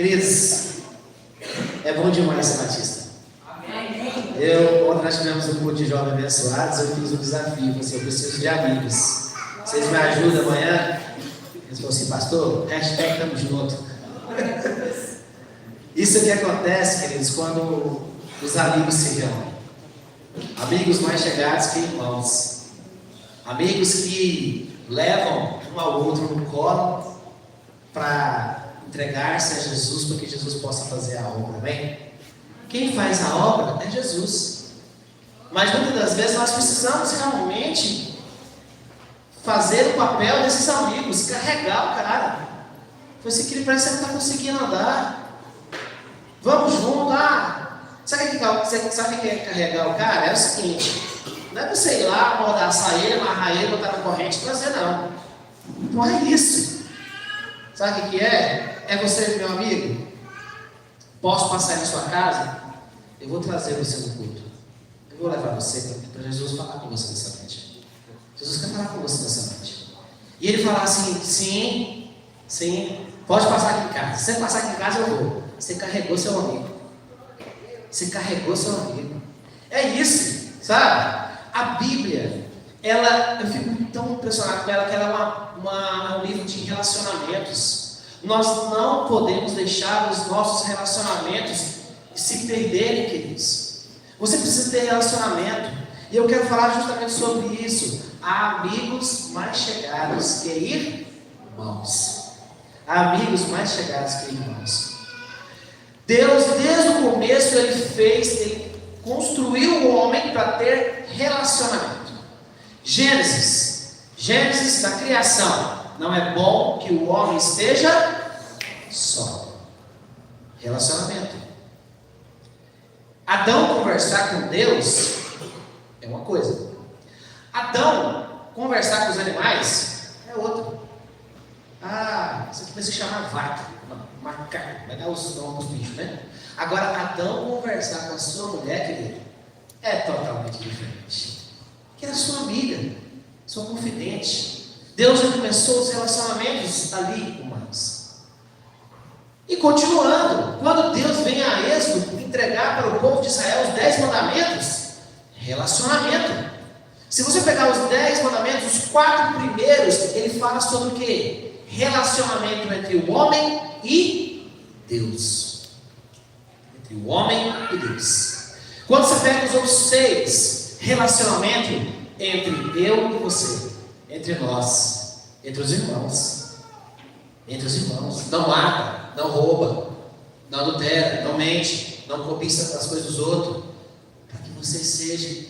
Queridos, é bom demais ser batista. Amém. Ontem nós tivemos um culto de jovens abençoados, eu fiz um desafio, assim, eu preciso de amigos. Vocês me ajudam amanhã? Eles falaram assim, pastor, hashtag tamo junto. Isso que acontece, queridos, quando os amigos se reúnem. Amigos mais chegados que irmãos. Amigos que levam um ao outro no colo para entregar-se a Jesus, para que Jesus possa fazer a obra, amém? Quem faz a obra é Jesus. Mas muitas das vezes nós precisamos realmente fazer o papel desses amigos, carregar o cara. Foi assim que ele parece que não está conseguindo andar. Vamos junto, Sabe o que é carregar o cara? É o seguinte, não é você ir lá, amordaçar ele, amarrar ele, botar na corrente e trazer, não. Não é isso. Sabe o que é? É você, meu amigo, posso passar na sua casa? Eu vou trazer você no culto. Eu vou levar você para Jesus falar com você nessa noite. Jesus quer falar com você nessa noite. E ele falar assim, sim, pode passar aqui em casa. Se você passar aqui em casa, eu vou. Você carregou seu amigo. Você carregou seu amigo. É isso, sabe? A Bíblia, eu fico tão impressionado com ela, que ela é um livro de relacionamentos. Nós não podemos deixar os nossos relacionamentos se perderem, queridos. Você precisa ter relacionamento. E eu quero falar justamente sobre isso. Há amigos mais chegados que irmãos. Há amigos mais chegados que irmãos. Deus, desde o começo, Ele construiu o homem para ter relacionamento. Gênesis da criação. Não é bom que o homem esteja só. Relacionamento. Adão conversar com Deus é uma coisa. Adão conversar com os animais é outra. Isso aqui vai se chamar vaca, macaco, vai dar os nomes dos bichos, né? Agora, Adão conversar com a sua mulher, querido, é totalmente diferente. Que era sua amiga, sua confidente. Deus já começou os relacionamentos ali humanos. E continuando, quando Deus vem a Êxodo entregar para o povo de Israel os 10 mandamentos, relacionamento. Se você pegar os 10 mandamentos, os 4 primeiros, ele fala sobre o quê? Relacionamento entre o homem e Deus. Entre o homem e Deus. Quando você pega os outros 6, relacionamento entre eu e você, entre nós, entre os irmãos. Entre os irmãos. Não mata, não rouba, não adultera, não mente, não cobiça as coisas dos outros. Para que você seja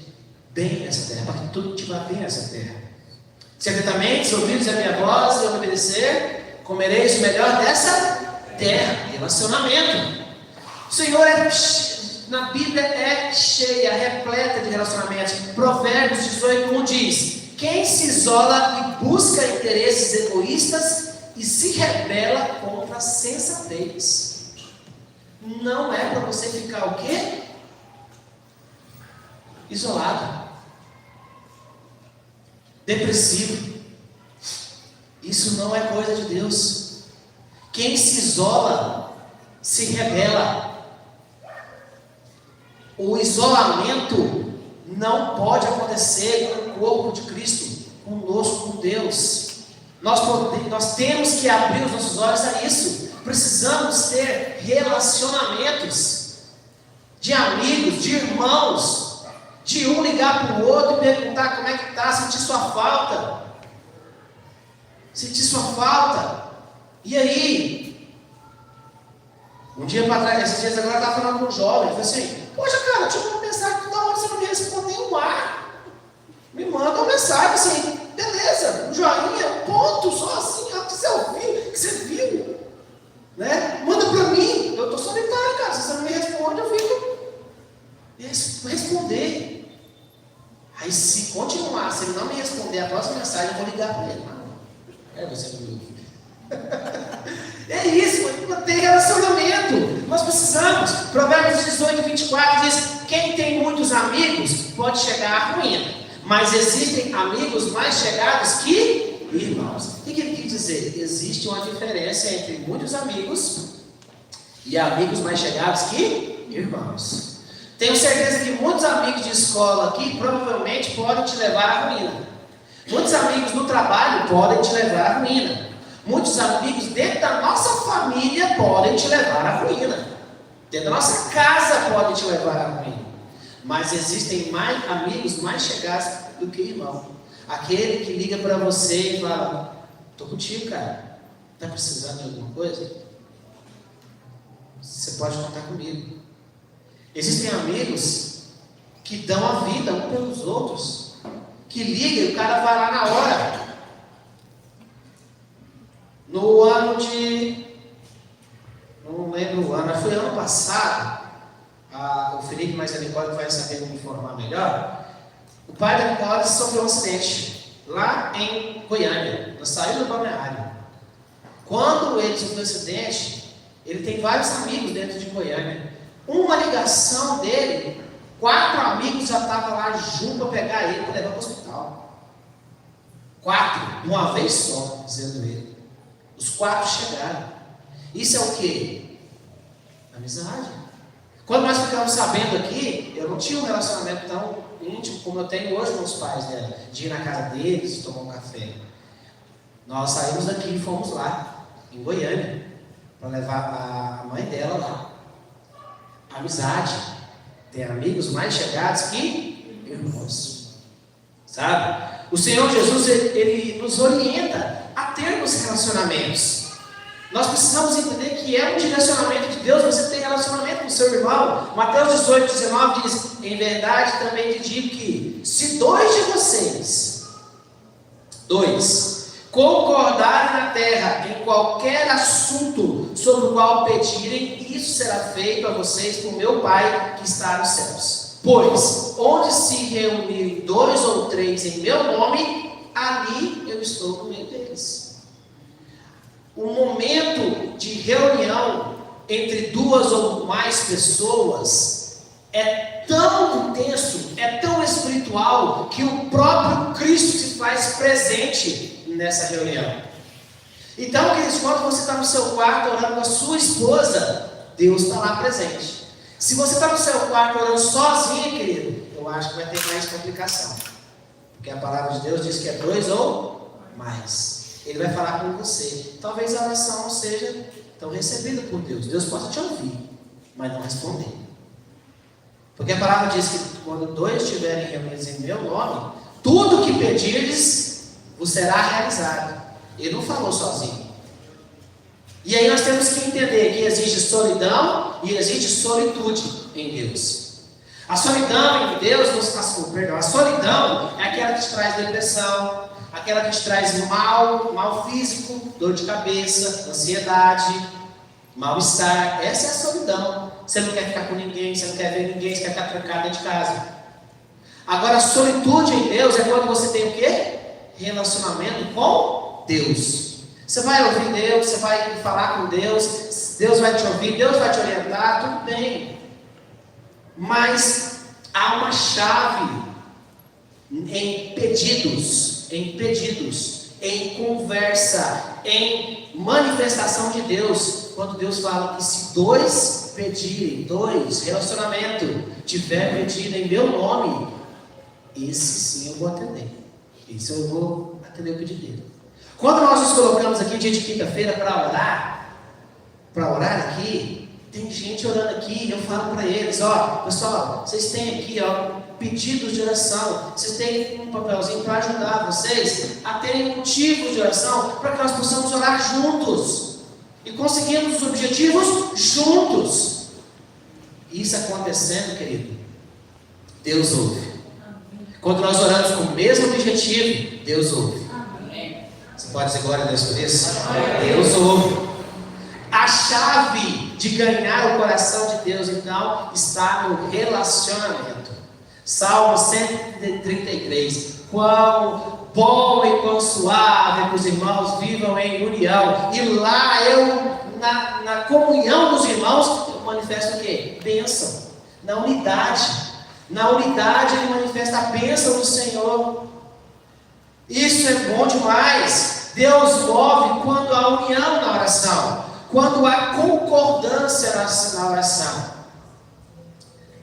bem nessa terra, para que tudo te vá bem nessa terra. Se atentamente, se ouvirdes a minha voz e obedecer, comereis o melhor dessa terra. Relacionamento. O Senhor na Bíblia é cheia, repleta de relacionamentos. Provérbios 18:1 diz: quem se isola e busca interesses egoístas e se rebela contra a sensatez. Não é para você ficar o quê? Isolado. Depressivo. Isso não é coisa de Deus. Quem se isola se rebela. O isolamento não pode acontecer com o corpo de Cristo, conosco, com Deus. Nós temos que abrir os nossos olhos a isso. Precisamos ter relacionamentos de amigos, de irmãos. De um ligar para o outro e perguntar como é que está, sentir sua falta. Sentir sua falta. E aí? Um dia para trás, esses dias agora eu estava falando com um jovem, ele falou assim: poxa cara, deixa eu mandar uma mensagem, toda hora você não me respondeu um ar. Me manda uma mensagem assim, beleza, um joinha, um ponto, só assim, que você ouviu, que você viu. Né? Manda para mim, eu estou solitário, cara, se você não me responde, eu fico. Vou responder. Aí se continuar, se ele não me responder a próxima mensagem, eu vou ligar para ele. Você comigo. É isso, tem relacionamento. Nós precisamos. Provérbios 18:24 diz: quem tem muitos amigos pode chegar à ruína, mas existem amigos mais chegados que irmãos. O que ele quer dizer? Existe uma diferença entre muitos amigos E amigos mais chegados que irmãos. Tenho certeza que muitos amigos de escola aqui provavelmente podem te levar à ruína. Muitos amigos no trabalho podem te levar à ruína. Muitos amigos dentro da nossa família podem te levar à ruína. Dentro da nossa casa podem te levar à ruína. Mas existem amigos mais chegados do que irmão. Aquele que liga para você e fala: estou contigo, cara. Está precisando de alguma coisa? Você pode contar comigo. Existem amigos que dão a vida um pelos outros. Que ligam e o cara vai lá na hora. No ano de... não lembro o ano, foi ano passado. O Felipe mais a Nicole vai saber me informar melhor. O pai da Nicole sofreu um acidente lá em Goiânia, na saída do balneário. Quando ele sofreu um acidente, ele tem vários amigos dentro de Goiânia. Uma ligação dele, 4 amigos já estavam lá junto para pegar ele para levar para o hospital. 4, de uma vez só, dizendo ele. Os 4 chegaram. Isso é o quê? Amizade. Quando nós ficamos sabendo aqui, eu não tinha um relacionamento tão íntimo como eu tenho hoje com os pais dela, de ir na casa deles e tomar um café. Nós saímos daqui e fomos lá, em Goiânia, para levar a mãe dela lá. Amizade. Tem amigos mais chegados que irmãos. Sabe? O Senhor Jesus, ele nos orienta a termos relacionamentos. Nós precisamos entender que é um direcionamento de Deus. Você tem relacionamento com o seu irmão. Mateus 18, 19 diz: em verdade também te digo que se 2 de vocês, 2, concordarem na terra em qualquer assunto sobre o qual pedirem, isso será feito a vocês por meu Pai que está nos céus. Pois, onde se reunirem 2 ou 3 em meu nome, ali eu estou no meio deles. O momento de reunião entre 2 ou mais pessoas é tão intenso, é tão espiritual, que o próprio Cristo se faz presente nessa reunião. Então, queridos, quando você está no seu quarto orando com a sua esposa, Deus está lá presente. Se você está no seu quarto orando sozinho, querido, eu acho que vai ter mais complicação. Porque a palavra de Deus diz que é 2 ou mais. Ele vai falar com você. Talvez a oração não seja tão recebida por Deus. Deus possa te ouvir, mas não responder. Porque a palavra diz que quando 2 estiverem reunidos em meu nome, tudo que pedirdes vos será realizado. Ele não falou sozinho. E aí nós temos que entender que existe solidão e existe solitude em Deus. A solidão em Deus, a solidão é aquela que te traz depressão, aquela que te traz mal físico, dor de cabeça, ansiedade, mal-estar. Essa é a solidão. Você não quer ficar com ninguém, você não quer ver ninguém, você quer ficar trancado dentro de casa. Agora, a solitude em Deus é quando você tem o quê? Relacionamento com Deus. Você vai ouvir Deus, você vai falar com Deus, Deus vai te ouvir, Deus vai te orientar, tudo bem. Mas há uma chave em pedidos, em conversa, em manifestação de Deus. Quando Deus fala que se 2 pedirem, 2, relacionamento, tiver pedido em meu nome, esse sim eu vou atender. Esse eu vou atender o pedido dele. Quando nós nos colocamos aqui dia de quinta-feira para orar aqui, tem gente orando aqui, e eu falo para eles: ó, pessoal, vocês têm aqui, ó, pedidos de oração, vocês têm um papelzinho para ajudar vocês a terem motivos de oração, para que nós possamos orar juntos e conseguirmos os objetivos juntos. Isso acontecendo, querido, Deus ouve. Quando nós oramos com o mesmo objetivo, Deus ouve. Você pode dizer glória a Deus por isso? Deus ouve. A chave de ganhar o coração de Deus, então, está no relacionamento. Salmo 133. Quão bom e quão suave que os irmãos vivam em união. E lá na comunhão dos irmãos, eu manifesto o quê? Bênção. Na unidade. Na unidade ele manifesta a bênção do Senhor. Isso é bom demais. Deus move quando há união na oração, quando há concordância na na oração.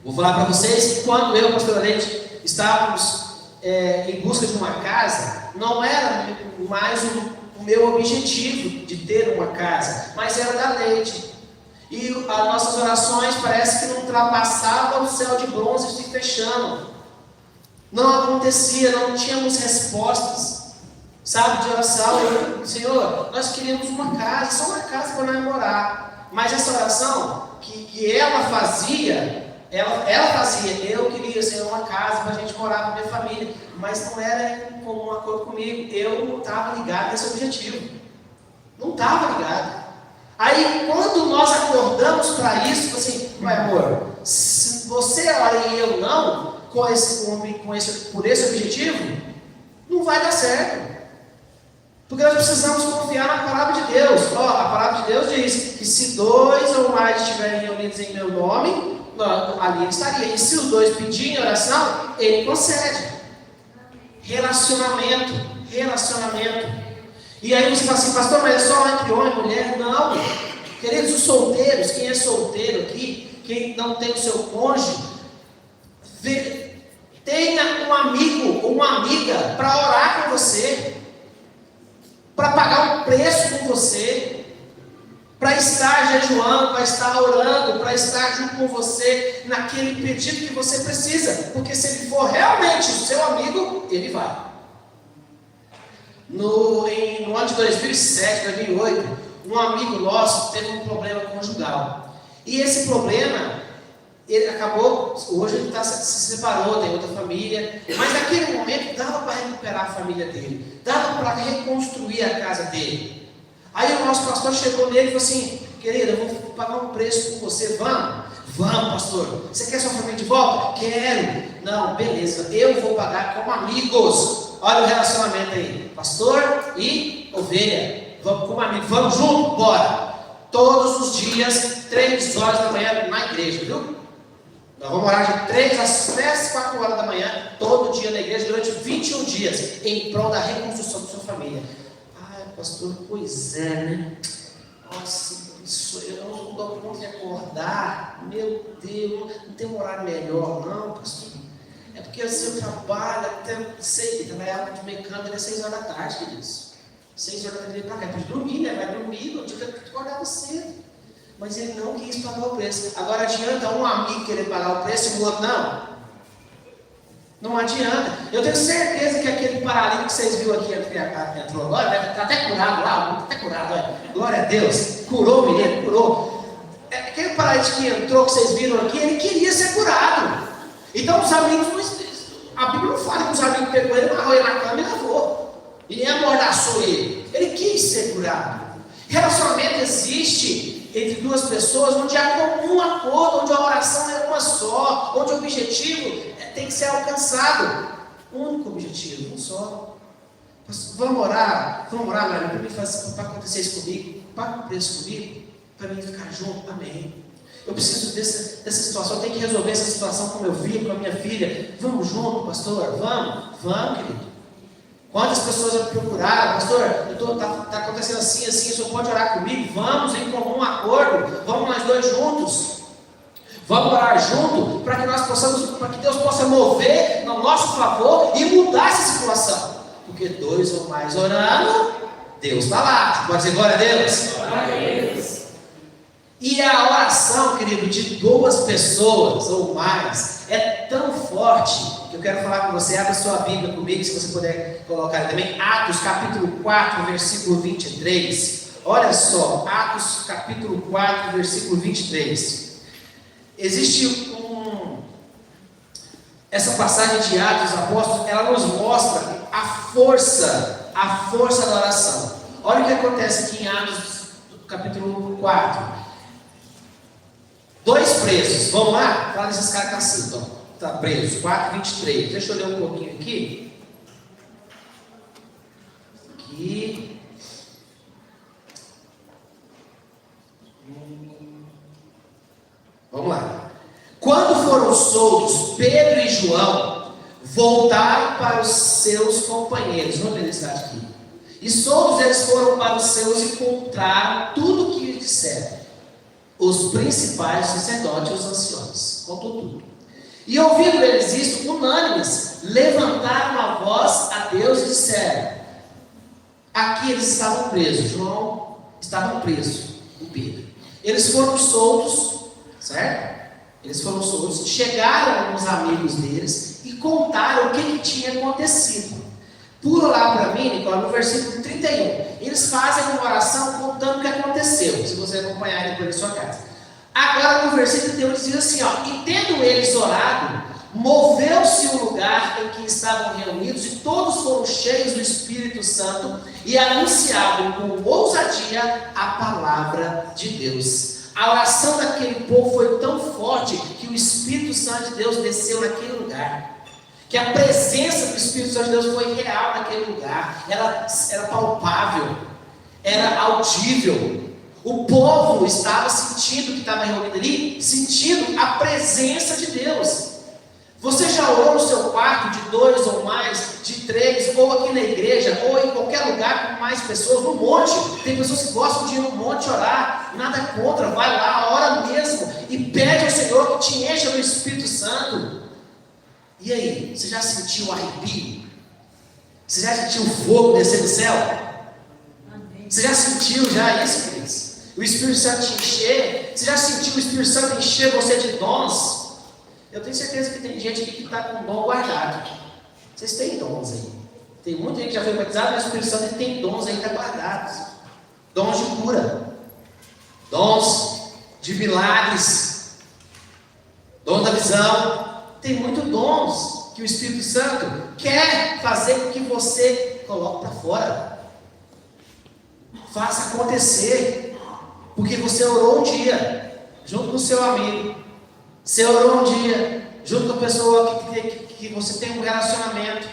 Vou falar para vocês que quando eu e o pastor Leite estávamos em busca de uma casa, não era mais o meu objetivo de ter uma casa, mas era da Leite. E as nossas orações parece que não ultrapassavam o céu de bronze se fechando. Não acontecia, não tínhamos respostas, sabe, de oração. Senhor, nós queríamos uma casa, só uma casa para nós morar. Mas essa oração que ela fazia, eu queria, Senhor, uma casa para a gente morar com a minha família, mas não era em comum acordo comigo. Eu não estava ligado nesse objetivo. Não estava ligado. Aí, quando nós acordamos para isso, assim, meu amor, se você ora e eu não, por esse objetivo, não vai dar certo. Porque nós precisamos confiar na palavra de Deus. A palavra de Deus diz que se 2 ou mais estiverem reunidos em meu nome, ali ele estaria. E se os 2 pedirem oração, ele concede. Relacionamento. E aí você fala assim, pastor, mas é só entre homem e mulher? Não. Queridos, os solteiros, quem é solteiro aqui, quem não tem o seu cônjuge, tenha um amigo ou uma amiga para orar com você, para pagar um preço com você, para estar jejuando, para estar orando, para estar junto com você naquele pedido que você precisa, porque se ele for realmente o seu amigo, ele vai. No ano de 2007, 2008, um amigo nosso teve um problema conjugal. E esse problema, ele acabou, hoje ele se separou, tem outra família, mas naquele momento dava para recuperar a família dele, dava para reconstruir a casa dele. Aí o nosso pastor chegou nele e falou assim, querido, eu vou pagar um preço com você, vamos? Vamos, pastor. Você quer sua família de volta? Quero. Não, beleza, eu vou pagar como amigos. Olha o relacionamento aí, pastor e ovelha. Vamos como amigos, vamos junto? Bora. Todos os dias, 3 horas da manhã na igreja, viu? Nós vamos orar de 3 às 4 horas da manhã, todo dia na igreja, durante 21 dias, em prol da reconstrução da sua família. Ai, pastor, pois é, né? Nossa, isso eu não dou conta de acordar. Meu Deus, não tem um horário melhor, não, pastor. É porque o seu trabalho, até sei, trabalhava de mecânica às 6 horas da tarde, queridos. 6 horas da tarde para cá, para dormir, né? Vai dormir, no dia que acordava cedo. Mas ele não quis pagar o preço. Agora adianta um amigo querer pagar o preço e o outro não? Não adianta. Eu tenho certeza que aquele paralítico que vocês viram aqui entrou agora, né? Está até curado lá, está até curado, olha. Glória a Deus. Curou o menino, curou. Aquele paralítico que entrou, que vocês viram aqui, ele queria ser curado. Então os amigos, a Bíblia não fala que os amigos pegou ele, amarrou ele na cama e lavou. E nem amordaçou ele. Ele quis ser curado. Relacionamento existe entre 2 pessoas onde há comum acordo, onde a oração é uma só, onde o objetivo tem que ser alcançado. Um único objetivo, um só. Vamos orar, Maria, para acontecer isso comigo, paga o preço comigo, para mim ficar junto, amém. Eu preciso dessa situação, eu tenho que resolver essa situação com meu filho, com a minha filha. Vamos junto, pastor, vamos, querido. Quantas pessoas me procuraram, pastor, está acontecendo assim, o senhor pode orar comigo? Vamos em comum acordo, vamos nós 2 juntos. Vamos orar junto para que nós possamos, para que Deus possa mover no nosso favor e mudar essa situação. Porque 2 ou mais orando, Deus está lá. Pode dizer glória a Deus? Glória a Deus. E a oração, querido, de 2 pessoas ou mais é tão forte que eu quero falar com você. Abra sua Bíblia comigo, se você puder colocar também. Atos capítulo 4, versículo 23. Olha só, Atos capítulo 4, versículo 23. Existe essa passagem de Atos dos Apóstolos, ela nos mostra a força da oração. Olha o que acontece aqui em Atos capítulo 4. 2 presos, vamos lá? Fala desses caras que estão assim, está presos, 4, 23. Deixa eu ler um pouquinho aqui. Vamos lá. Quando foram soltos, Pedro e João voltaram para os seus companheiros. Vamos ler esse dado aqui. E soltos eles foram para os seus e contaram tudo o que lhes disseram. os principais sacerdotes e os anciões. Contou tudo. E ouvindo eles isso, unânimes, levantaram a voz a Deus e disseram: aqui eles estavam presos, João estava preso, o Pedro. Eles foram soltos, certo? Eles foram soltos, chegaram os amigos deles e contaram o que tinha acontecido. Pula lá para mim, Nicola, no versículo 31. Eles fazem uma oração contando o que aconteceu, se você acompanhar depois na sua casa. Agora no versículo 31 diz assim, ó: e tendo eles orado, moveu-se o lugar em que estavam reunidos, e todos foram cheios do Espírito Santo e anunciavam com ousadia a palavra de Deus. A oração daquele povo foi tão forte que o Espírito Santo de Deus desceu naquele lugar. Que a presença do Espírito Santo de Deus foi real naquele lugar. Ela era palpável, era audível. O povo estava sentindo que estava reunido ali, sentindo a presença de Deus. Você já orou no seu quarto de 2 ou mais, de 3, ou aqui na igreja, ou em qualquer lugar com mais pessoas, no monte? Tem pessoas que gostam de ir no monte orar, nada contra, vai lá, ora mesmo, e pede ao Senhor que te encha do Espírito Santo. E aí, você já sentiu o arrepio? Você já sentiu o fogo descer do céu? Você já sentiu já isso, queridos? O Espírito Santo te encher? Você já sentiu o Espírito Santo encher você de dons? Eu tenho certeza que tem gente aqui que está com dom guardado. Vocês têm dons aí. Tem muita gente que já foi batizada, mas o Espírito Santo tem dons ainda guardados. Dons de cura. Dons de milagres. Dons da visão. Tem muitos dons que o Espírito Santo quer fazer com que você coloque para fora. Faça acontecer. Porque você orou um dia, junto com o seu amigo. Você orou um dia, junto com a pessoa que você tem um relacionamento.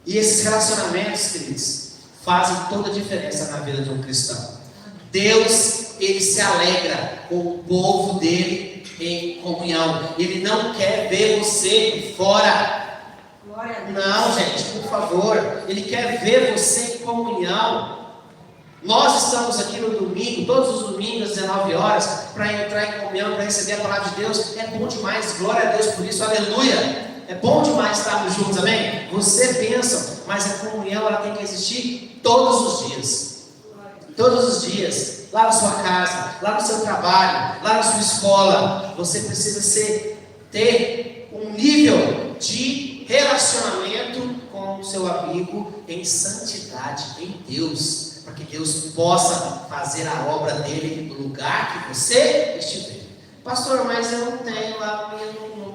E esses relacionamentos, queridos, fazem toda a diferença na vida de um cristão. Deus, Ele se alegra com o povo dele em comunhão. Ele não quer ver você fora. Não, gente, por favor. Ele quer ver você em comunhão. Nós estamos aqui no domingo, todos os domingos às 19 horas, para entrar em comunhão, para receber a palavra de Deus. É bom demais, glória a Deus por isso, aleluia. É bom demais estarmos juntos, amém? Você pensa, mas a comunhão ela tem que existir todos os dias. Todos os dias, lá na sua casa, lá no seu trabalho, lá na sua escola. Você precisa ter um nível de relacionamento com o seu amigo em santidade, em Deus. Para que Deus possa fazer a obra dele no lugar que você estiver. Pastor, mas eu não tenho lá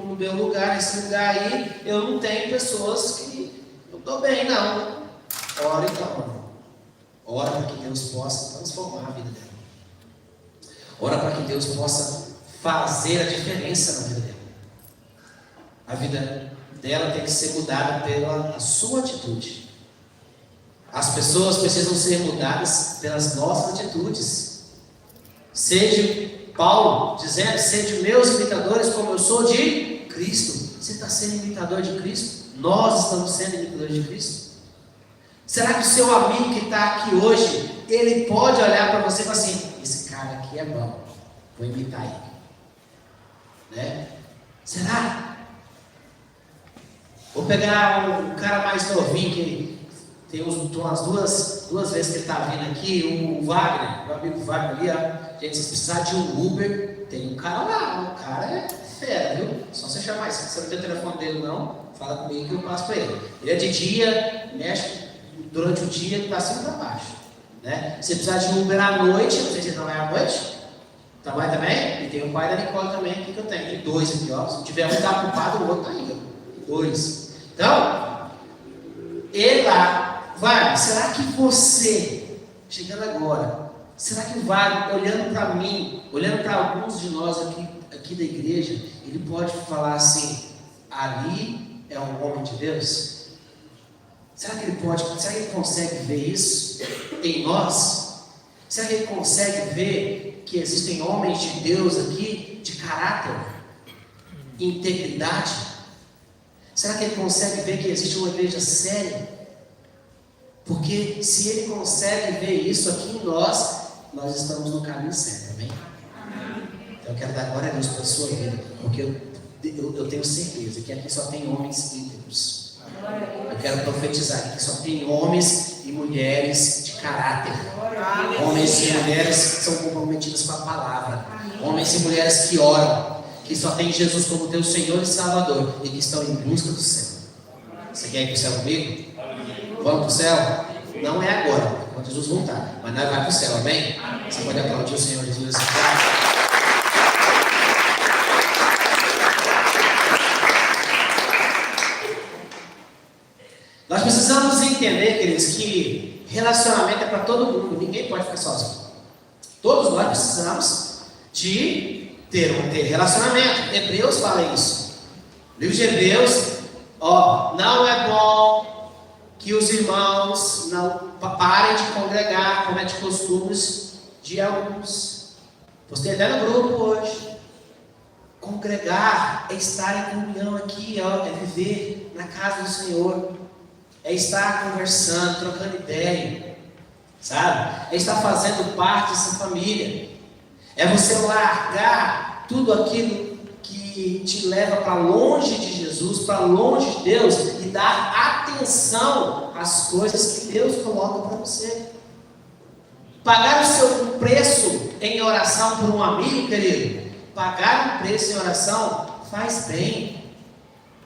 no meu lugar, nesse lugar aí, eu não tenho pessoas que eu estou bem, não. Ora então, ora para que Deus possa transformar a vida dela. Ora para que Deus possa fazer a diferença na vida dela. A vida dela tem que ser mudada pela sua atitude. As pessoas precisam ser mudadas pelas nossas atitudes. Seja Paulo dizendo: sede meus imitadores como eu sou de Cristo. Você está sendo imitador de Cristo? Nós estamos sendo imitadores de Cristo? Será que o seu amigo que está aqui hoje, ele pode olhar para você e falar assim: esse cara aqui é bom, vou imitar ele, né? Será? Vou pegar um cara mais novinho que tem umas duas vezes que ele está vindo aqui, o Wagner, meu amigo Wagner ali, ó. Gente, se precisar de um Uber, tem um cara lá, o cara é fera, viu? Só você chamar, se você não tem o telefone dele não, fala comigo que eu passo para ele. Ele é de dia, mexe durante o dia, para cima e para baixo, né? Se precisar de um Uber à noite, não sei se ele trabalha à noite, trabalha também, e tem o pai da Nicole também aqui que eu tenho, tem 2 aqui, ó. Se tiver um está ocupado, o outro está aí, ó. 2. Então, ele lá. Vai, será que você, chegando agora, será que vai, olhando para mim, olhando para alguns de nós aqui da igreja, ele pode falar assim: ali é um homem de Deus? Será que ele consegue ver isso em nós? Será que ele consegue ver que existem homens de Deus aqui, de caráter, integridade? Será que ele consegue ver que existe uma igreja séria? Porque se ele consegue ver isso aqui em nós estamos no caminho certo, amém? Eu quero dar glória a Deus pela sua vida, porque eu tenho certeza que aqui só tem homens íntegros. Eu quero profetizar que só tem homens e mulheres de caráter. Homens e mulheres que são comprometidos com a palavra. Homens e mulheres que oram, que só tem Jesus como teu Senhor e Salvador e que estão em busca do céu. Você quer ir para o céu comigo? Vamos para o céu? Não é agora, quando Jesus voltar, mas nós vamos para o céu, amém? Você pode aplaudir o Senhor Jesus assim. Nós precisamos entender, queridos, que relacionamento é para todo mundo, ninguém pode ficar sozinho. Todos nós precisamos de ter relacionamento. Hebreus fala isso. O livro de Hebreus, não é bom que os irmãos não parem de congregar, como é de costumes de alguns. Postei até no grupo hoje. Congregar é estar em comunhão aqui, é viver na casa do Senhor. É estar conversando, trocando ideia, sabe? É estar fazendo parte dessa família. É você largar tudo aquilo que te leva para longe de Jesus, para longe de Deus, e dar atenção às coisas que Deus coloca para você. Pagar o seu preço em oração por um amigo, querido, pagar um preço em oração faz bem.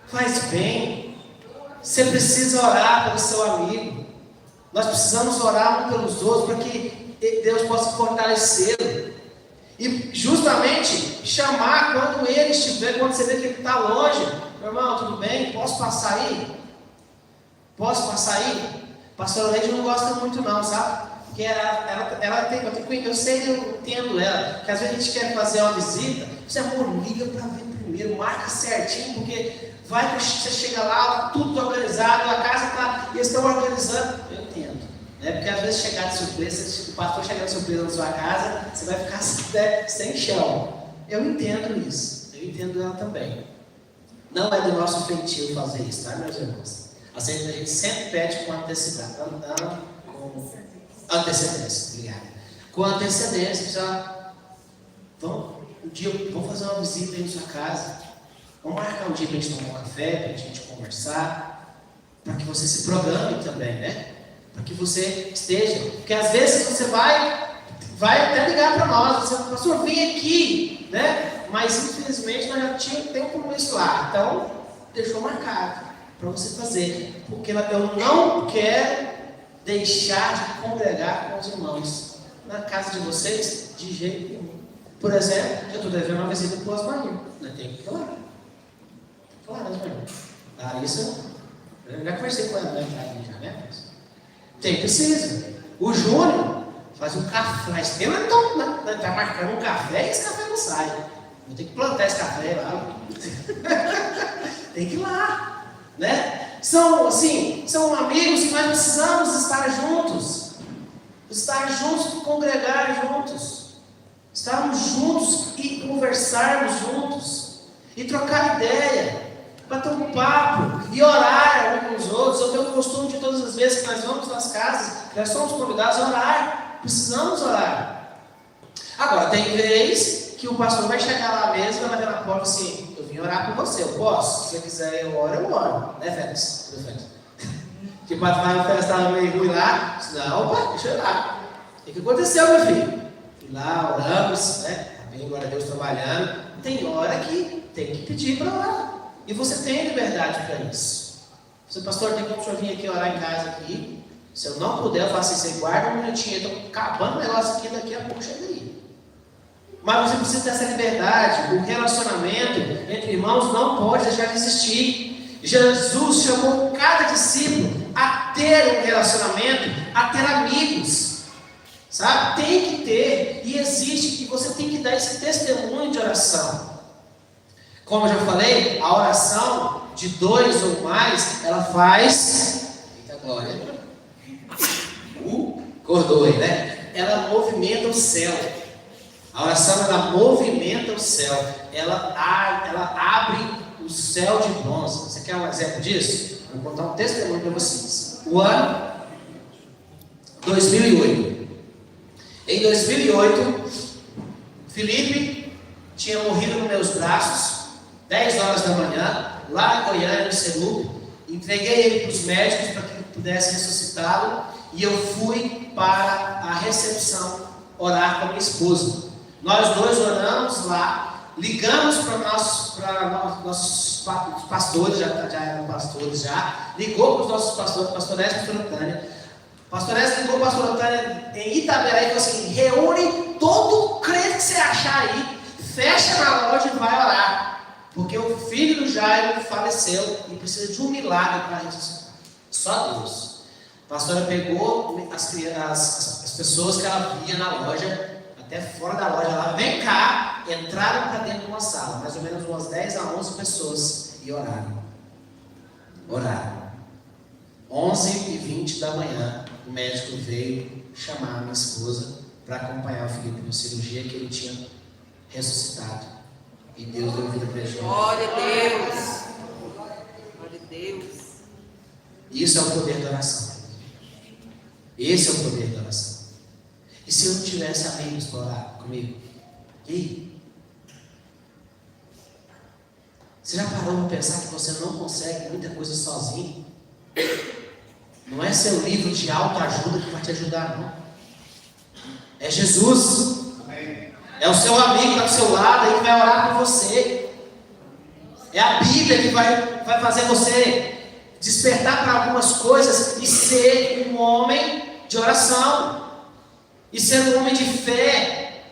Faz bem. Você precisa orar pelo seu amigo. Nós precisamos orar um pelos outros para que Deus possa fortalecê-lo. E justamente chamar quando ele estiver, quando você vê que ele está longe. Meu irmão, tudo bem? Posso passar aí? Posso passar aí? Pastora Leide não gosta muito não, sabe? Porque ela tem, eu sei, eu entendo ela, que às vezes a gente quer fazer uma visita, você amor, liga para ver primeiro, marca certinho, porque vai que você chega lá, tudo organizado, a casa está, e eles estão organizando. Eu entendo, né? Porque às vezes chegar de surpresa, se o pastor chegar de surpresa na sua casa, você vai ficar sem chão. Eu entendo isso, eu entendo ela também. Não é do nosso feitio fazer isso, tá, meus irmãos? A gente sempre pede com antecedência, obrigado. Com antecedência, vamos fazer uma visita aí na sua casa. Vamos marcar um dia para a gente tomar um café, para a gente conversar, para que você se programe também, né? Para que você esteja. Porque às vezes você vai até ligar para nós, você fala, pastor, vem aqui, né? Mas infelizmente nós já tem um compromisso lá, então deixou marcado para você fazer. Porque eu não quero deixar de congregar com os irmãos na casa de vocês de jeito nenhum. Por exemplo, eu estou devendo uma visita para o Osmarinho, né? Tem que ir lá. Claro, isso eu já conversei com ela, né? Precisa. O Júnior faz um café, mas está marcando um café e esse café não sai. Vou ter que plantar esse café lá. Tem que ir lá, né? São amigos que nós precisamos estar juntos, congregar juntos, estarmos juntos e conversarmos juntos, e trocar ideia, bater um papo, e orar uns com os outros. Eu tenho o costume de todas as vezes que nós vamos nas casas, nós somos convidados a orar, precisamos orar. Agora, tem vez que o pastor vai chegar lá mesmo, vai bater na porta assim, eu vim orar por você, eu posso? Se você quiser eu oro, né, Félix? Que o pastor vai na estava meio ruim lá, disse, não, opa, deixa eu orar. O que aconteceu, meu filho? Fui lá, oramos, né? Bem, glória a Deus, trabalhando. Tem hora que tem que pedir para orar. E você tem liberdade para isso. Você, pastor, tem como o senhor vir aqui orar em casa aqui? Se eu não puder, eu faço assim, você guarda um minutinho, eu estou acabando o negócio aqui, daqui a pouco chega aí. Mas você precisa dessa liberdade. O relacionamento entre irmãos não pode deixar de existir. Jesus chamou cada discípulo a ter um relacionamento, a ter amigos. Sabe? Tem que ter. E existe que você tem que dar esse testemunho de oração. Como eu já falei, a oração de 2 ou mais, ela faz... Eita glória! Acordou aí, né? Ela movimenta o céu. A oração, ela movimenta o céu. Ela abre o céu de bronze. Você quer um exemplo disso? Vou contar um testemunho para vocês. O ano 2008. Em 2008, Felipe tinha morrido nos meus braços, 10 horas da manhã, lá em Goiânia, no Serup. Entreguei ele para os médicos para que pudessem ressuscitá-lo, e eu fui para a recepção orar com a minha esposa. Nós dois oramos lá, ligamos para nossos pastores, já eram pastores já, ligou para os nossos pastores, pastor Ézio e pastor Tânia. Pastor Ézio ligou para a pastora Tânia em Itaberaí e falou assim: reúne todo crente que você achar aí, fecha na loja e vai orar, porque o filho do Jairo faleceu e precisa de um milagre para ressuscitar. Só Deus. A pastora pegou as pessoas que ela via na loja, até fora da loja, lá, vem cá, entraram para dentro de uma sala, mais ou menos umas 10 a 11 pessoas, e oraram. 11h20 da manhã, o médico veio chamar a minha esposa para acompanhar o Felipe na cirurgia que ele tinha ressuscitado. E Deus deu vida para ele. Glória a Deus. Glória a Deus. Isso é o poder da oração. Esse é o poder da oração. E se eu não tivesse amigos para orar comigo? E aí? Você já parou para pensar que você não consegue muita coisa sozinho? Não é seu livro de autoajuda que vai te ajudar, não. É Jesus. É o seu amigo que está do seu lado aí que vai orar por você. É a Bíblia que vai fazer você despertar para algumas coisas e ser um homem de oração. E ser um homem de fé.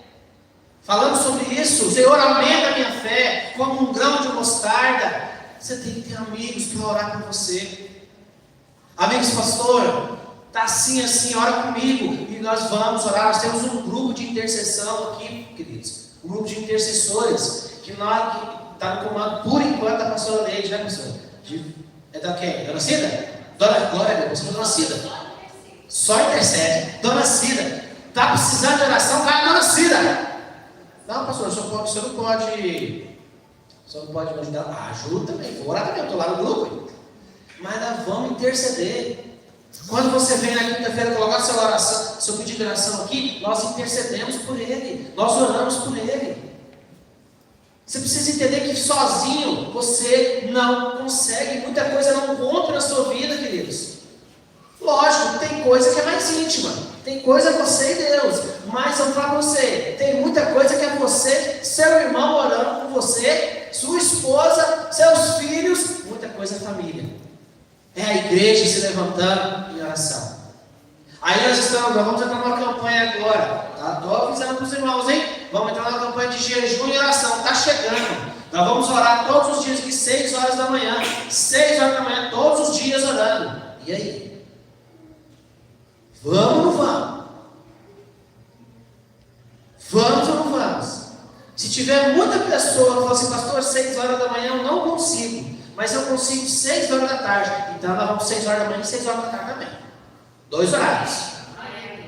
Falando sobre isso, Senhor, aumenta a minha fé como um grão de mostarda. Você tem que ter amigos para orar por você. Amigos, pastor, está assim, ora comigo. E nós vamos orar. Nós temos um grupo de intercessão aqui, queridos. Um grupo de intercessores que está no comando, por enquanto, da pastora Leide, né, pastora? É da quem? Dona Cida? Glória a Deus, Dona Cida. Só intercede. Dona Cida. Está precisando de oração? Vai, Dona Cida. Não, pastor, o senhor não pode me ajudar. Ajuda também, vou orar também, eu estou lá no grupo. Mas nós vamos interceder. Quando você vem na quinta-feira colocar seu pedido de oração aqui, nós intercedemos por ele, nós oramos por ele. Você precisa entender que sozinho você não consegue, muita coisa não conta na sua vida, queridos. Lógico, tem coisa que é mais íntima, tem coisa você e Deus, mas eu falo para você, tem muita coisa que é você, seu irmão orando por você, sua esposa, seus filhos, muita coisa é família. É a igreja se levantando em oração. Aí nós vamos entrar numa campanha agora. Estou avisando para os irmãos, hein? Vamos entrar numa campanha de jejum e oração. Está chegando. Nós vamos orar todos os dias, de 6 horas da manhã. 6 horas da manhã, todos os dias orando. E aí? Vamos ou não vamos? Vamos ou não vamos? Se tiver muita pessoa que fala assim, pastor, 6 horas da manhã eu não consigo. Mas eu consigo 6 horas da tarde. Então nós vamos 6 horas da manhã e 6 horas da tarde também. 2 horários.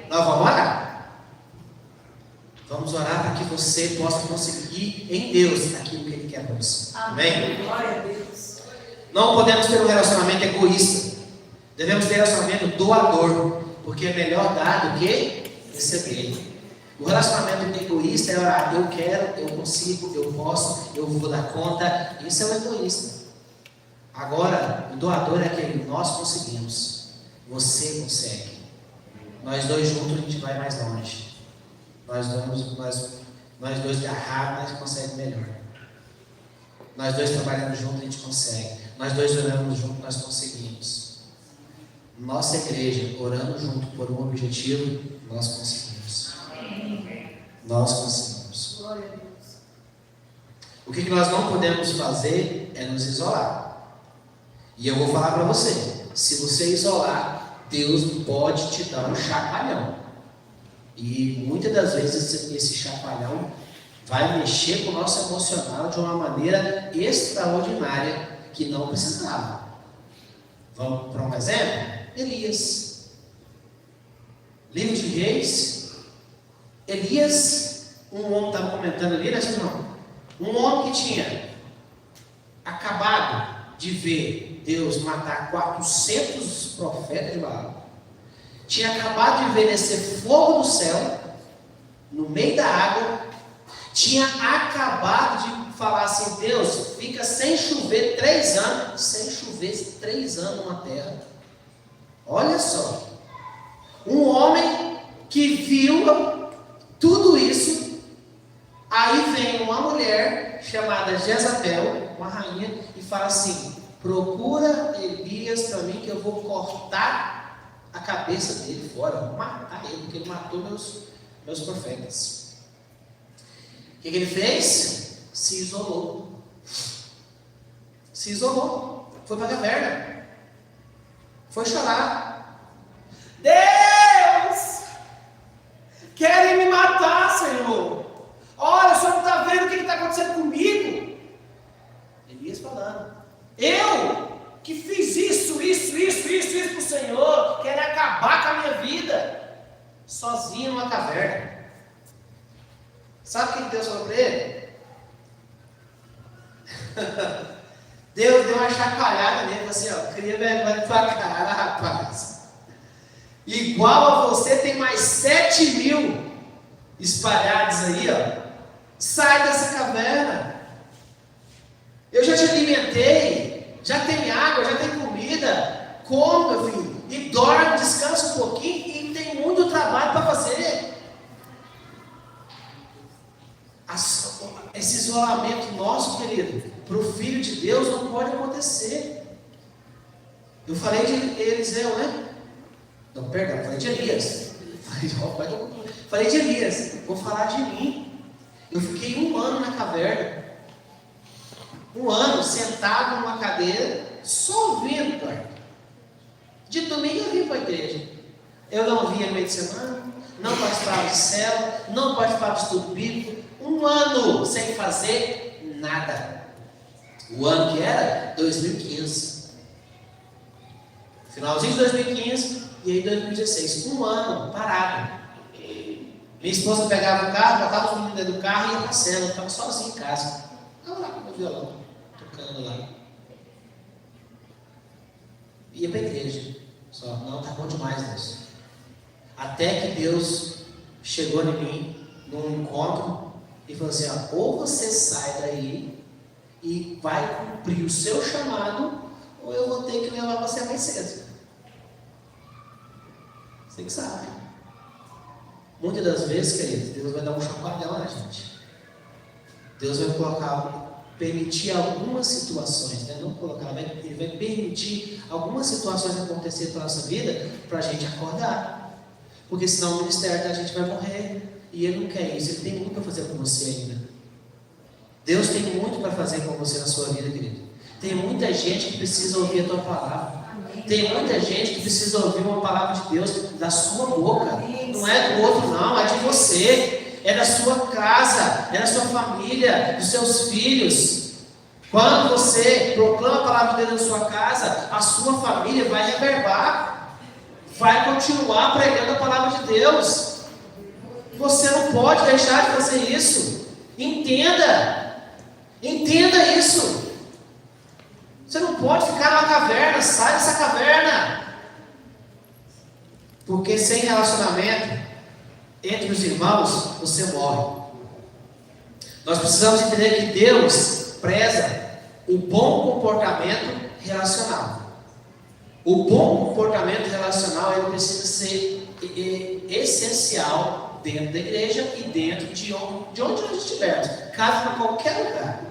Nós vamos orar. Vamos orar para que você possa conseguir em Deus aquilo que Ele quer para você. Amém? Glória a Deus. Não podemos ter um relacionamento egoísta. Devemos ter um relacionamento doador. Porque é melhor dar do que receber. O relacionamento egoísta é orar. Eu quero, eu consigo, eu posso, eu vou dar conta. Isso é o egoísta. Agora, o doador é aquele, nós conseguimos, você consegue, nós dois juntos a gente vai mais longe, nós dois agarrados, nós conseguimos melhor, nós dois trabalhando juntos a gente consegue, nós dois orando juntos nós conseguimos, nossa igreja orando junto por um objetivo, nós conseguimos, nós conseguimos. O que nós não podemos fazer é nos isolar. E eu vou falar para você, se você isolar, Deus pode te dar um chacoalhão. E muitas das vezes esse chacoalhão vai mexer com o nosso emocional de uma maneira extraordinária que não precisava. Vamos para um exemplo? Elias. Livro de Reis. Elias, um homem estava comentando ali, né, irmão? Um homem que tinha acabado de ver Deus matar 400 profetas de Baal, tinha acabado de ver descer fogo do céu, no meio da água, Tinha acabado de falar assim: Deus, fica sem chover 3 anos. Sem chover 3 anos na terra. Olha só. Um homem que viu tudo isso. Aí vem uma mulher chamada Jezabel, uma rainha, e fala assim: procura Elias para mim, que eu vou cortar a cabeça dele fora, vou matar ele, porque ele matou meus profetas. O que ele fez? Se isolou. Se isolou. Foi para a caverna. Foi chorar. Deus! Querem me matar, Senhor. Olha, o Senhor não está vendo o que está acontecendo comigo? Elias falando: eu que fiz isso para o Senhor, querem acabar com a minha vida, sozinho numa caverna. Sabe o que Deus falou para ele? Deus deu uma chacoalhada nele, assim, ó, cria vergonha na tua cara, rapaz. Igual a você tem mais 7.000 espalhados aí, ó. Sai dessa caverna. Eu já te alimentei, já tem água, já tem comida. Come, meu filho, e dorme, descansa um pouquinho, e tem muito trabalho para fazer. Esse isolamento nosso, querido, para o Filho de Deus não pode acontecer. Eu falei de Eliseu, né? Não, perdão, falei de Elias. Falei de Elias, vou falar de mim. Eu fiquei 1 ano na caverna. 1 ano sentado numa cadeira, só ouvindo, pai. De domingo eu vim para a igreja. Eu não via no meio de semana, não participava de célula, não participava de estudo bíblico. 1 ano sem fazer nada. O ano que era? 2015. Finalzinho de 2015 e aí 2016. 1 ano parado. Minha esposa pegava o carro, botava os meninos dentro do carro e ia para a célula. Eu ficava sozinho em casa. Estava lá com o meu violão, tocando lá. Ia para a igreja. Só, não, tá bom demais, Deus. Até que Deus chegou em mim num encontro e falou assim: ó, ou você sai daí e vai cumprir o seu chamado, ou eu vou ter que levar você mais cedo. Você que sabe. Muitas das vezes, querido, Deus vai dar um chacoalhão na gente. Deus vai colocar, permitir algumas situações, né? Não colocar, Ele vai permitir algumas situações acontecer na nossa vida para a gente acordar. Porque senão o ministério da gente vai morrer. E Ele não quer isso. Ele tem muito para fazer com você ainda. Deus tem muito para fazer com você na sua vida, querido. Tem muita gente que precisa ouvir a tua palavra. Tem muita gente que precisa ouvir uma palavra de Deus da sua boca. Não é do outro, não. É de você. É da sua casa. É da sua família. Dos seus filhos. Quando você proclama a palavra de Deus na sua casa, a sua família vai reverberar. Vai continuar pregando a palavra de Deus. Você não pode deixar de fazer isso. Entenda. Entenda isso. Você não pode ficar numa caverna. Sai dessa caverna. Porque sem relacionamento entre os irmãos, você morre. Nós precisamos entender que Deus preza o bom comportamento relacional. O bom comportamento relacional, ele precisa ser essencial dentro da igreja e dentro de onde nós estivermos, caso para qualquer lugar.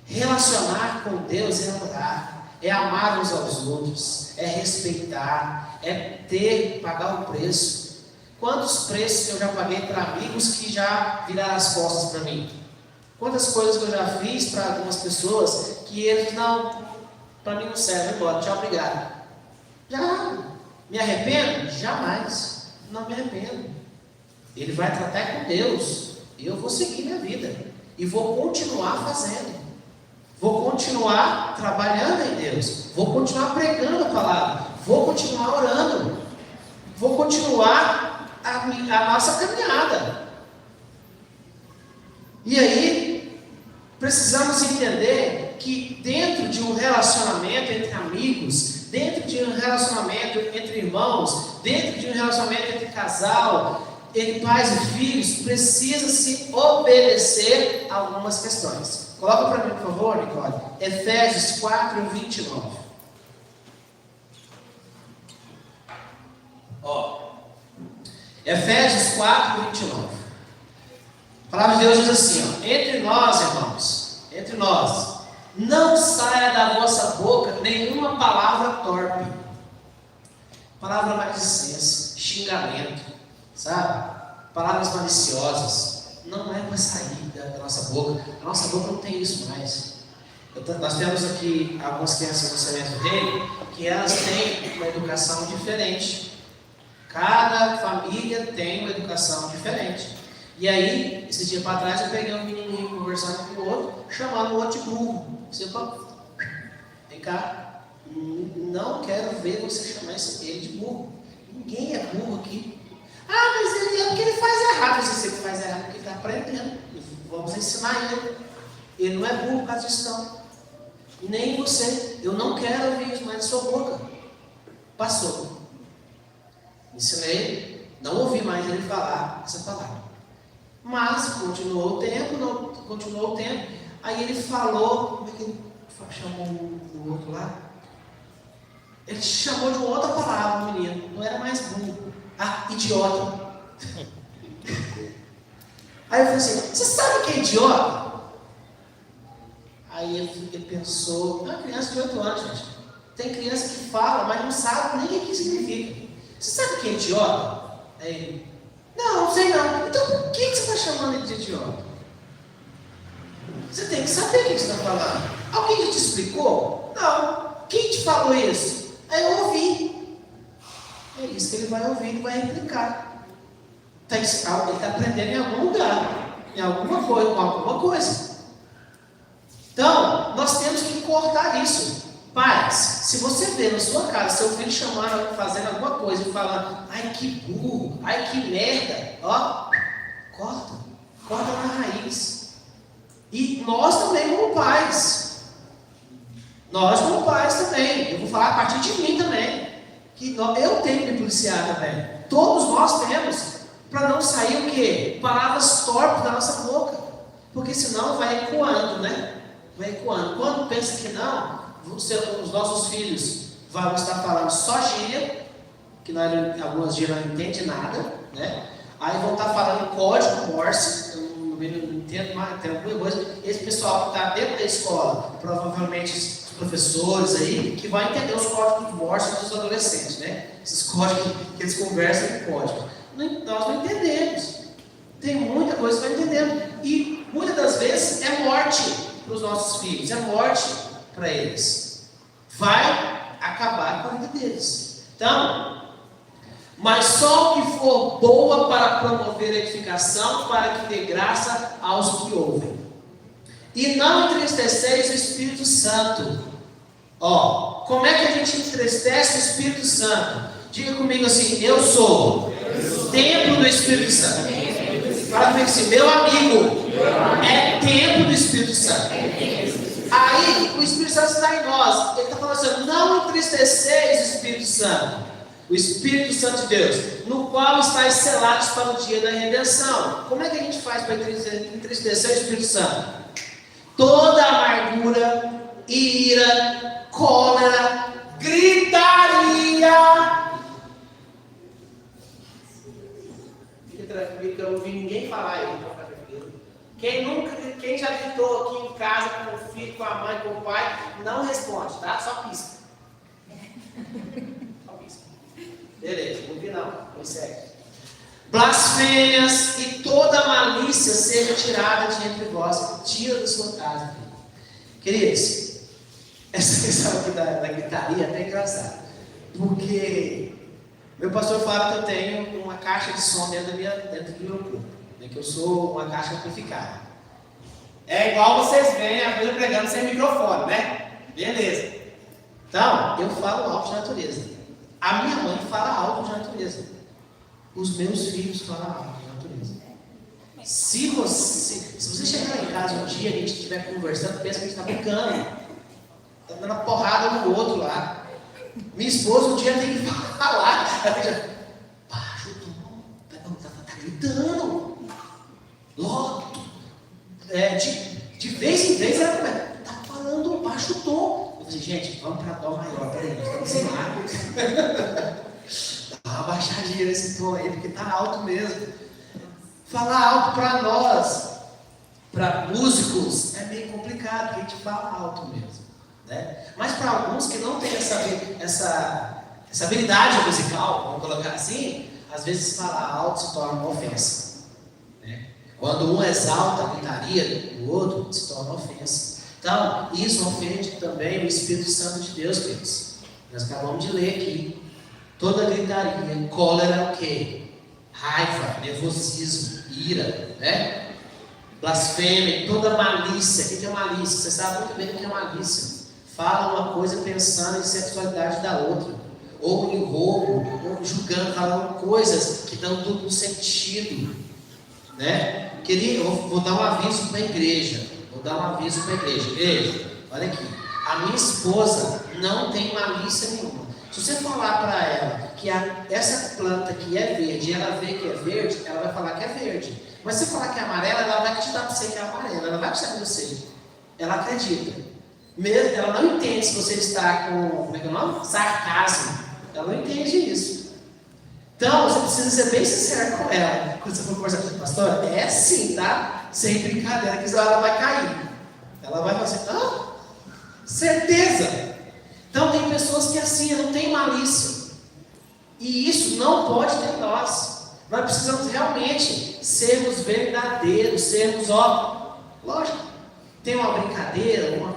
Relacionar com Deus é orar, é amar uns aos outros, é respeitar, é pagar o preço. Quantos preços eu já paguei para amigos que já viraram as costas para mim? Quantas coisas que eu já fiz para algumas pessoas que eles não, para mim não serve, embora, tchau, obrigado. Já me arrependo? Jamais, não me arrependo. Ele vai tratar com Deus, e eu vou seguir minha vida, e vou continuar fazendo, vou continuar trabalhando em Deus, vou continuar pregando a palavra, vou continuar orando, vou continuar a nossa caminhada. E aí, precisamos entender que dentro de um relacionamento entre amigos, dentro de um relacionamento entre irmãos, dentro de um relacionamento entre casal, pais e filhos, precisa se obedecer a algumas questões. Coloca para mim, por favor, Nicole. Efésios 4:29. Efésios 4:29. A palavra de Deus diz assim, entre nós, irmãos, entre nós, não saia da vossa boca nenhuma palavra torpe, palavra maledicência, xingamento, sabe? Palavras maliciosas, não é para sair da nossa boca. A nossa boca não tem isso mais. Nós temos aqui algumas crianças no semestre dele, que elas têm uma educação diferente. Cada família tem uma educação diferente. E aí, esse dia para trás, eu peguei um menininho conversando com o outro, chamando o outro de burro. Você fala, vem cá, não quero ver você chamar ele de burro. Ninguém é burro aqui. Ah, mas ele é porque ele faz errado. Você que faz errado porque ele está aprendendo. Vamos ensinar ele. Ele não é burro por causa disso, não. Nem você. Eu não quero ouvir isso mais da sua boca. Passou. Ensinei, não ouvi mais ele falar essa palavra. Mas continuou o tempo, aí ele falou, como é que ele chamou o outro lá? Ele chamou de uma outra palavra, o menino, não era mais burro. Ah, idiota. Aí eu falei assim, você sabe o que é idiota? Aí ele pensou, é uma criança de 8 anos, gente. Tem criança que fala, mas não sabe nem o que significa. Você sabe o que é idiota? Aí ele, não sei não. Então por que você está chamando ele de idiota? Você tem que saber o que você está falando. Alguém já te explicou? Não. Quem te falou isso? Aí eu ouvi. É isso que ele vai ouvir e vai replicar. Ele está aprendendo em algum lugar, em alguma coisa, com alguma coisa. Então, nós temos que cortar isso. Pais, se você vê na sua casa seu filho chamando, fazendo alguma coisa e falando, ai que burro, ai que merda, ó, corta na raiz. E nós também como pais, também, eu vou falar a partir de mim também, que eu tenho que me policiar também, todos nós temos, para não sair o quê? Palavras torpes da nossa boca, porque senão vai ecoando, né? Vai ecoando. Quando pensa que não, os nossos filhos vão estar falando só gíria, que algumas gírias não entendem nada, né? Aí vão estar falando código Morse, eu não entendo mais, tem alguma coisa. Esse pessoal que está dentro da escola, provavelmente os professores aí, que vão entender os códigos Morse dos adolescentes, né? Esses códigos que eles conversam em código. Nós não entendemos. Tem muita coisa que nós entendemos. E muitas das vezes é morte para os nossos filhos, é morte para eles. Vai acabar com a vida deles. Então, mas só o que for boa para promover a edificação, para que dê graça aos que ouvem. E não entristeceis o Espírito Santo. Como é que a gente entristece o Espírito Santo? Diga comigo assim, eu sou templo do Espírito Santo. Fala comigo assim, meu amigo, é templo do Espírito Santo. Aí o Espírito Santo está em nós. Ele está falando assim, não entristeceis o Espírito Santo. O Espírito Santo de Deus, no qual estáis selados para o dia da redenção. Como é que a gente faz para entristecer o Espírito Santo? Toda amargura, ira, cólera, gritaria. Fica tranquilo que eu não ouvi ninguém falar aí. Quem já gritou aqui em casa com o filho, com a mãe, com o pai, não responde, tá? Só pisca. Só pisca. Beleza, não vi não, segue. Blasfêmias e toda malícia seja tirada de entre vós. Tira da sua casa. Queridos, essa questão aqui da gritaria é até engraçada. Porque meu pastor fala que eu tenho uma caixa de som dentro do meu corpo. Que eu sou uma caixa amplificada. É igual vocês veem a coisa pregando sem microfone, né? Beleza. Então, eu falo alto de natureza. A minha mãe fala alto de natureza. Os meus filhos falam alto de natureza. Se você chegar lá em casa um dia e a gente estiver conversando, pensa que a gente está brincando. Está dando uma porrada um no outro lá. Minha esposa um dia tem que falar. Ela tem que baixo o tom. Tá gritando. Logo, de vez em vez ela está falando baixo tom. Eu falei, gente, vamos para dó maior, peraí, nós estamos sem água. Dá uma baixadinha nesse tom aí, porque está alto mesmo. Falar alto para nós, para músicos, é meio complicado, porque a gente fala alto mesmo, né? Mas para alguns que não têm essa habilidade musical, vamos colocar assim, às vezes falar alto se torna uma ofensa, né? Quando um exalta a gritaria do outro, se torna uma ofensa. Então, isso ofende também o Espírito Santo de Deus, queridos. Nós acabamos de ler aqui. Toda gritaria, cólera é o quê? Raiva, nervosismo, ira, né? Blasfêmia, toda malícia. O que é malícia? Você sabe muito bem o que é malícia. Fala uma coisa pensando em sexualidade da outra. Ou em roubo, ou julgando, falando coisas que dão duplo sentido, né? Eu vou dar um aviso para a igreja. Igreja, olha aqui. A minha esposa não tem malícia nenhuma. Se você falar para ela que essa planta aqui é verde e ela vê que é verde, ela vai falar que é verde. Mas se você falar que é amarela, ela vai acreditar para você que é amarela. Ela vai acreditar em você. Ela acredita. Mesmo, ela não entende se você está com, como é que é o nome? Sarcasmo. Ela não entende isso. Então, você precisa ser bem sincero com ela. Quando você for conversar com a pastora, é assim, tá? Sem brincadeira, que ela vai cair. Ela vai falar assim, certeza. Então, tem pessoas que assim, não tem malícia. E isso não pode ter em nós. Nós precisamos realmente sermos verdadeiros, lógico, tem uma brincadeira, uma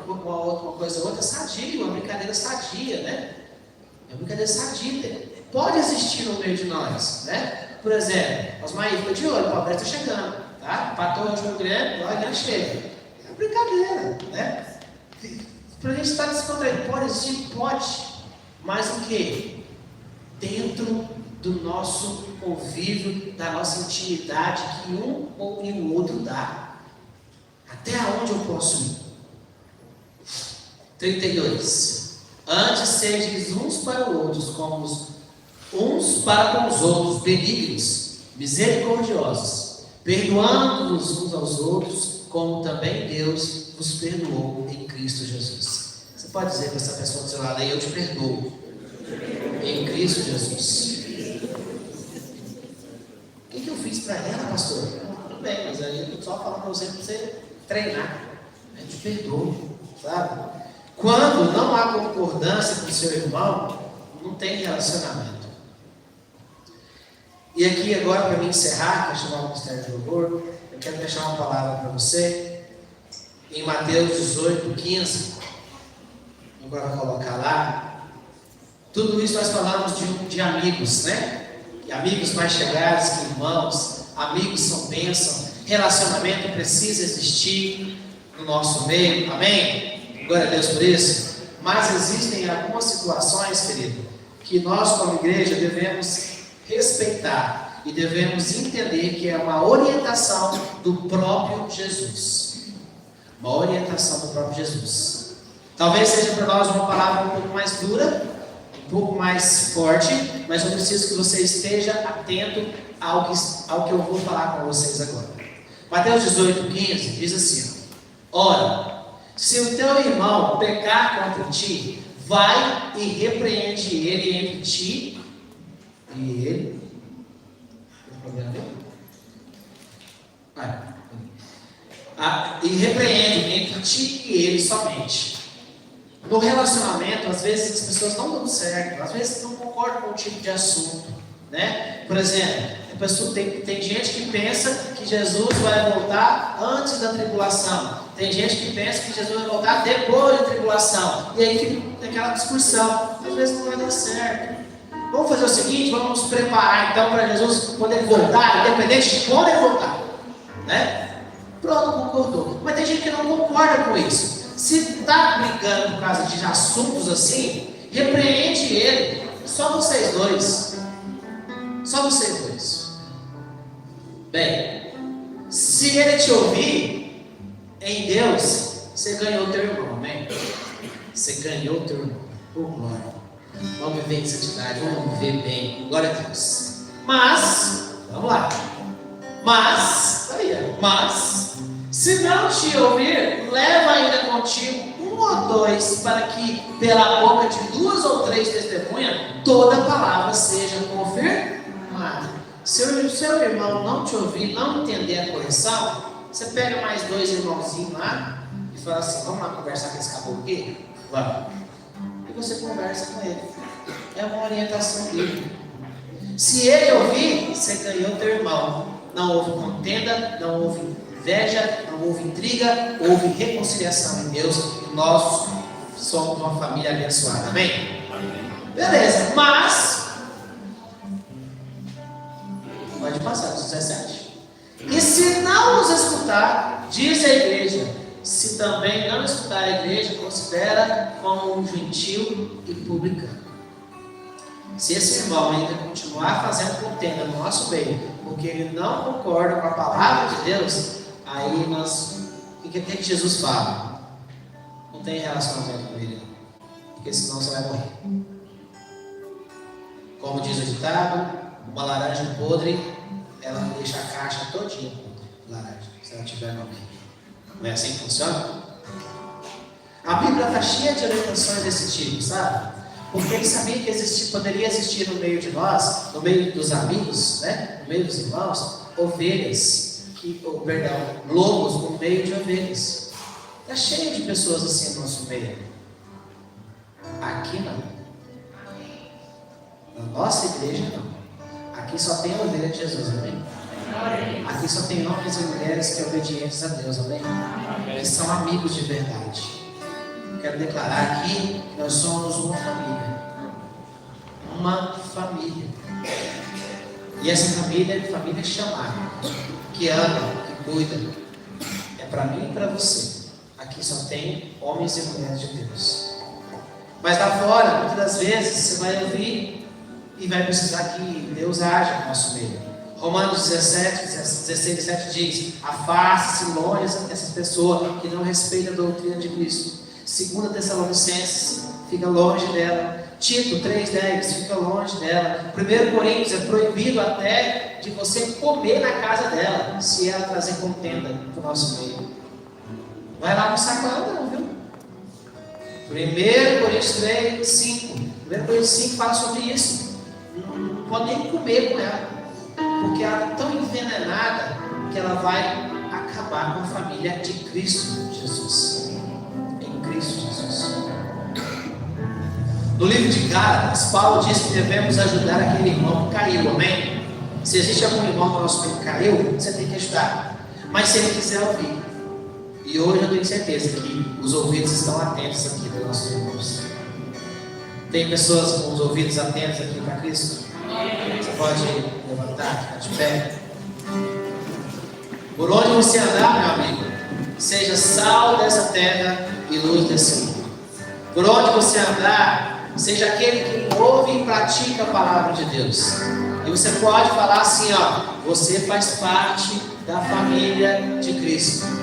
coisa ou outra sadia, uma brincadeira sadia, né? É uma brincadeira sadia. Pode existir no meio de nós, né? Por exemplo, Osmaí, fica de olho, o Palmeiras está chegando, tá? Empatou o último Grêmio, olha, já chega. É brincadeira, né? Para a gente estar descontraído, pode existir? Pode. Mas o que? Dentro do nosso convívio, da nossa intimidade, que um ou e o outro dá. Até onde eu posso ir? 32. Antes sedes uns para os outros, como uns para com os outros, benignos, misericordiosos, perdoando-vos uns aos outros, como também Deus vos perdoou em Cristo Jesus. Você pode dizer para essa pessoa do seu lado aí, eu te perdoo em Cristo Jesus. O que eu fiz para ela, pastor? Tudo bem, mas aí eu estou só falando para você treinar. Eu te perdoo, sabe? Quando não há concordância com o seu irmão, não tem relacionamento. E aqui agora, para me encerrar, para chamar o Ministério de Louvor, eu quero deixar uma palavra para você, em Mateus 18, 15, agora vai colocar lá. Tudo isso nós falamos de amigos, né? E amigos mais chegados que irmãos, amigos são bênção, relacionamento precisa existir no nosso meio, amém? Glória a Deus por isso. Mas existem algumas situações, querido, que nós como igreja devemos respeitar e devemos entender que é uma orientação do próprio Jesus. Uma orientação do próprio Jesus. Talvez seja para nós uma palavra um pouco mais dura, um pouco mais forte, mas eu preciso que você esteja atento ao que eu vou falar com vocês agora. Mateus 18, 15 diz assim: ora, se o teu irmão pecar contra ti, vai e repreende ele entre ti e ele. Tem problema dele? E repreende entre ti e ele somente. No relacionamento, às vezes as pessoas não dão certo, às vezes não concordam com o tipo de assunto, né? Por exemplo, tem gente que pensa que Jesus vai voltar antes da tribulação. Tem gente que pensa que Jesus vai voltar depois da tribulação. E aí fica aquela discussão. Às vezes não vai dar certo. Vamos fazer o seguinte, vamos nos preparar então para Jesus quando ele voltar, independente de quando ele voltar, né? Pronto, concordou. Mas tem gente que não concorda com isso. Se está brigando por causa de assuntos assim, repreende ele. Só vocês dois. Só vocês dois. Bem, se ele te ouvir em Deus, você ganhou o teu irmão, amém? Você ganhou o teu irmão. Oh, glória. Vamos viver em santidade, vamos viver bem. Glória a Deus. Mas, vamos lá. Mas, se não te ouvir, leva ainda contigo um ou dois, para que pela boca de 2 ou 3 testemunhas, toda palavra seja confirmada. Se o seu irmão não te ouvir, não entender a correção, você pega mais 2 irmãozinhos lá e fala assim: vamos lá conversar com esse caboclo aqui? Vamos. E você conversa com ele. É uma orientação dele. Se ele ouvir, você ganhou teu irmão. Não houve contenda, não houve inveja, não houve intriga, houve reconciliação em Deus. E nós somos uma família abençoada. Amém? Beleza, mas pode passar dos 17. E se não nos escutar, diz a igreja, se também não escutar a igreja, considera como um gentil e publicano. Se esse irmão ainda continuar fazendo contenda no nosso meio, porque ele não concorda com a palavra de Deus, aí o que Jesus fala? Não tem relacionamento com ele, porque senão você vai morrer. Como diz o ditado, uma laranja podre, ela deixa a caixa todinha podre, laranja, se ela tiver no meio. Não é assim que funciona? A Bíblia está cheia de orientações desse tipo, sabe? Porque ele sabia que poderia existir no meio de nós, no meio dos amigos, né? No meio dos irmãos, lobos no meio de ovelhas. Está cheio de pessoas assim no nosso meio. Aqui não. Na nossa igreja não. Aqui só tem a ovelha de Jesus, amém? Aqui só tem homens e mulheres que são obedientes a Deus, amém? Que são amigos de verdade. Quero declarar aqui que nós somos uma família. Uma família. E essa família é família chamada, que ama, que cuida. É para mim e para você. Aqui só tem homens e mulheres de Deus. Mas lá fora, muitas das vezes, você vai ouvir e vai precisar que Deus haja no nosso meio. Romanos 16, 17 diz: afaste-se longe dessas pessoas que não respeitam a doutrina de Cristo. 2 Tessalonicenses, fica longe dela. Tito 3,10, fica longe dela. 1 Coríntios, é proibido até de você comer na casa dela, se ela trazer contenda para o nosso meio. Vai lá almoçar com ela não, viu? 1 Coríntios 3, 5. 1 Coríntios 5 fala sobre isso. Não pode nem comer com ela, porque ela é tão envenenada que ela vai acabar com a família de Cristo Jesus. Cristo Jesus. No livro de Gálatas, Paulo diz que devemos ajudar aquele irmão que caiu, amém? Se existe algum irmão no nosso meio que caiu, você tem que ajudar. Mas se ele quiser ouvir, e hoje eu tenho certeza que os ouvidos estão atentos aqui dos nossos irmãos. Tem pessoas com os ouvidos atentos aqui para Cristo? Você pode levantar, ficar de pé. Por onde você andar, meu amigo, seja sal dessa terra e luz desse mundo. Por onde você andar, seja aquele que ouve e pratica a palavra de Deus. E você pode falar assim, ó: você faz parte da família de Cristo.